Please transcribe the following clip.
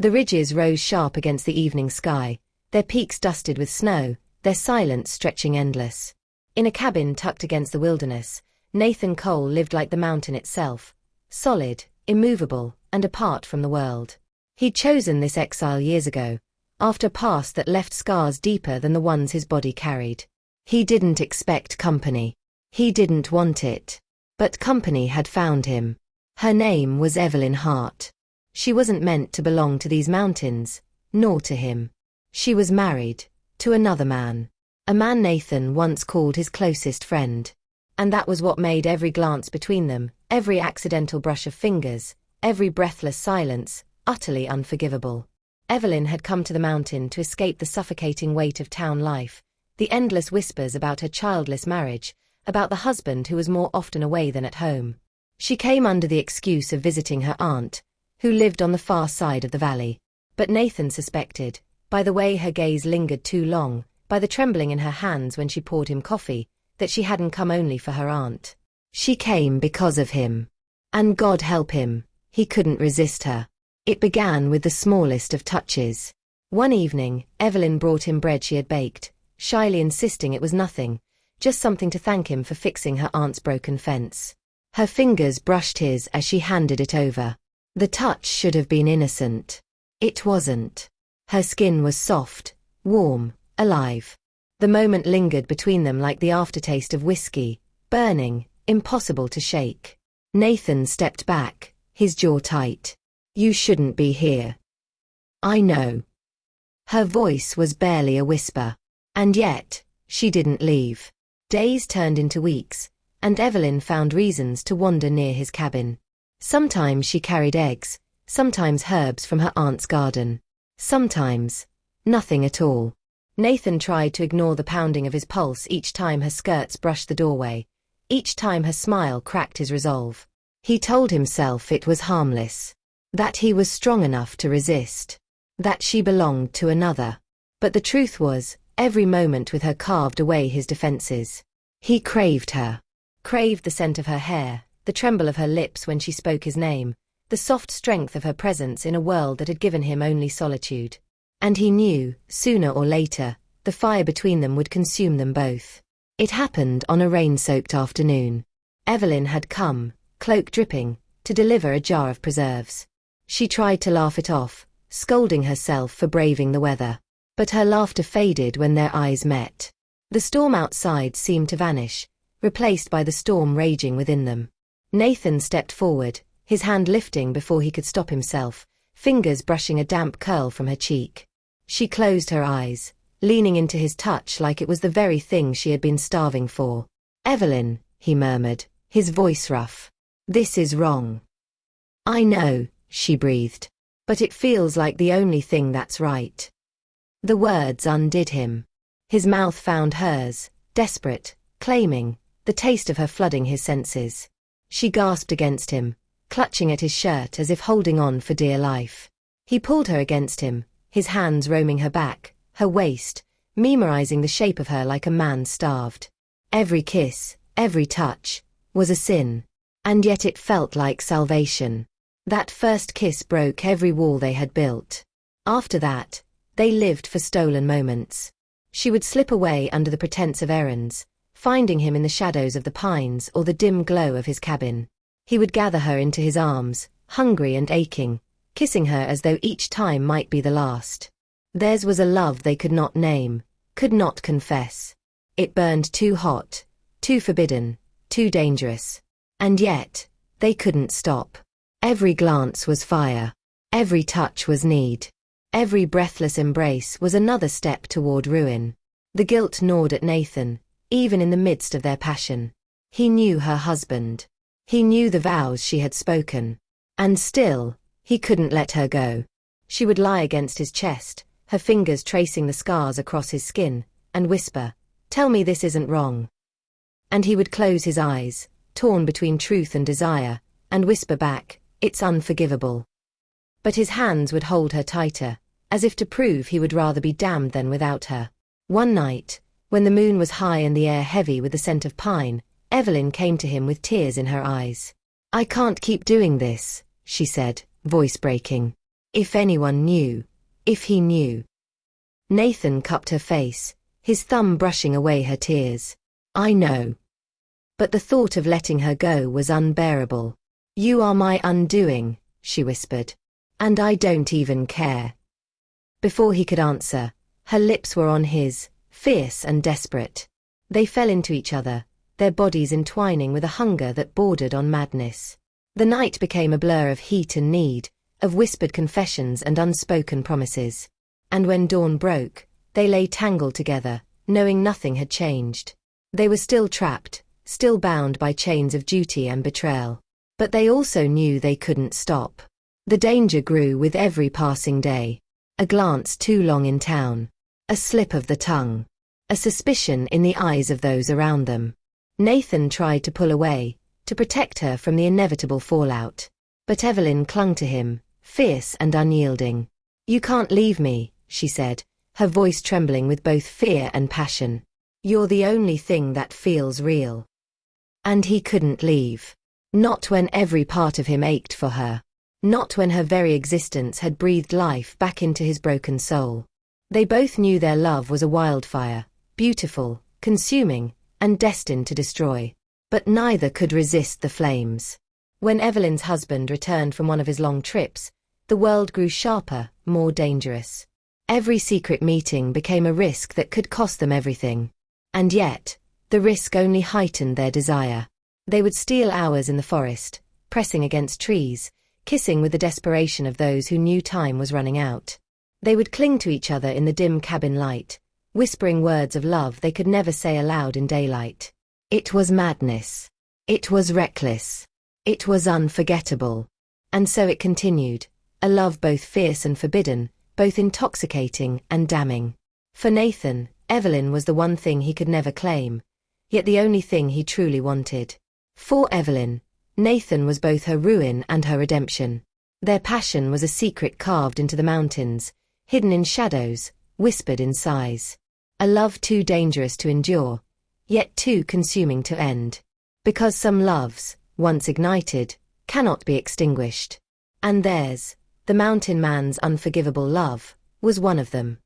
The ridges rose sharp against the evening sky, their peaks dusted with snow, their silence stretching endless. In a cabin tucked against the wilderness, Nathan Cole lived like the mountain itself, solid, immovable, and apart from the world. He'd chosen this exile years ago, after a past that left scars deeper than the ones his body carried. He didn't expect company. He didn't want it. But company had found him. Her name was Evelyn Hart. She wasn't meant to belong to these mountains, nor to him. She was married, to another man. A man Nathan once called his closest friend. And that was what made every glance between them, every accidental brush of fingers, every breathless silence, utterly unforgivable. Evelyn had come to the mountain to escape the suffocating weight of town life, the endless whispers about her childless marriage, about the husband who was more often away than at home. She came under the excuse of visiting her aunt, who lived on the far side of the valley. But Nathan suspected, by the way her gaze lingered too long, by the trembling in her hands when she poured him coffee, that she hadn't come only for her aunt. She came because of him. And God help him, he couldn't resist her. It began with the smallest of touches. One evening, Evelyn brought him bread she had baked, shyly insisting it was nothing, just something to thank him for fixing her aunt's broken fence. Her fingers brushed his as she handed it over. The touch should have been innocent. It wasn't. Her skin was soft, warm, alive. The moment lingered between them like the aftertaste of whiskey, burning, impossible to shake. Nathan stepped back, his jaw tight. You shouldn't be here. I know. Her voice was barely a whisper. And yet, she didn't leave. Days turned into weeks, and Evelyn found reasons to wander near his cabin. Sometimes she carried eggs, sometimes herbs from her aunt's garden. Sometimes, nothing at all. Nathan tried to ignore the pounding of his pulse each time her skirts brushed the doorway, each time her smile cracked his resolve. He told himself it was harmless, that he was strong enough to resist, that she belonged to another. But the truth was, every moment with her carved away his defenses. He craved her. Craved the scent of her hair, the tremble of her lips when she spoke his name, the soft strength of her presence in a world that had given him only solitude. And he knew, sooner or later, the fire between them would consume them both. It happened on a rain-soaked afternoon. Evelyn had come, cloak dripping, to deliver a jar of preserves. She tried to laugh it off, scolding herself for braving the weather. But her laughter faded when their eyes met. The storm outside seemed to vanish, replaced by the storm raging within them. Nathan stepped forward, his hand lifting before he could stop himself, fingers brushing a damp curl from her cheek. She closed her eyes, leaning into his touch like it was the very thing she had been starving for. Evelyn, he murmured, his voice rough. This is wrong. I know, she breathed. But it feels like the only thing that's right. The words undid him. His mouth found hers, desperate, claiming, the taste of her flooding his senses. She gasped against him, clutching at his shirt as if holding on for dear life. He pulled her against him, his hands roaming her back, her waist, memorizing the shape of her like a man starved. Every kiss, every touch, was a sin. And yet it felt like salvation. That first kiss broke every wall they had built. After that, they lived for stolen moments. She would slip away under the pretense of errands, finding him in the shadows of the pines or the dim glow of his cabin. He would gather her into his arms, hungry and aching, kissing her as though each time might be the last. Theirs was a love they could not name, could not confess. It burned too hot, too forbidden, too dangerous. And yet, they couldn't stop. Every glance was fire. Every touch was need. Every breathless embrace was another step toward ruin. The guilt gnawed at Nathan, even in the midst of their passion. He knew her husband. He knew the vows she had spoken. And still, he couldn't let her go. She would lie against his chest, her fingers tracing the scars across his skin, and whisper, "Tell me this isn't wrong." And he would close his eyes, torn between truth and desire, and whisper back, "It's unforgivable." But his hands would hold her tighter, as if to prove he would rather be damned than without her. One night, when the moon was high and the air heavy with the scent of pine, Evelyn came to him with tears in her eyes. "I can't keep doing this," she said, voice breaking. If anyone knew. If he knew. Nathan cupped her face, his thumb brushing away her tears. I know. But the thought of letting her go was unbearable. You are my undoing, she whispered. And I don't even care. Before he could answer, her lips were on his, fierce and desperate. They fell into each other, their bodies entwining with a hunger that bordered on madness. The night became a blur of heat and need, of whispered confessions and unspoken promises. And when dawn broke, they lay tangled together, knowing nothing had changed. They were still trapped, still bound by chains of duty and betrayal. But they also knew they couldn't stop. The danger grew with every passing day. A glance too long in town. A slip of the tongue. A suspicion in the eyes of those around them. Nathan tried to pull away, to protect her from the inevitable fallout. But Evelyn clung to him, fierce and unyielding. You can't leave me, she said, her voice trembling with both fear and passion. You're the only thing that feels real. And he couldn't leave. Not when every part of him ached for her. Not when her very existence had breathed life back into his broken soul. They both knew their love was a wildfire, beautiful, consuming, and destined to destroy. But neither could resist the flames. When Evelyn's husband returned from one of his long trips, the world grew sharper, more dangerous. Every secret meeting became a risk that could cost them everything. And yet, the risk only heightened their desire. They would steal hours in the forest, pressing against trees, kissing with the desperation of those who knew time was running out. They would cling to each other in the dim cabin light, whispering words of love they could never say aloud in daylight. It was madness. It was reckless. It was unforgettable. And so it continued, a love both fierce and forbidden, both intoxicating and damning. For Nathan, Evelyn was the one thing he could never claim, yet the only thing he truly wanted. For Evelyn, Nathan was both her ruin and her redemption. Their passion was a secret carved into the mountains, hidden in shadows, whispered in sighs. A love too dangerous to endure, yet too consuming to end. Because some loves, once ignited, cannot be extinguished. And theirs, the mountain man's unforgivable love, was one of them.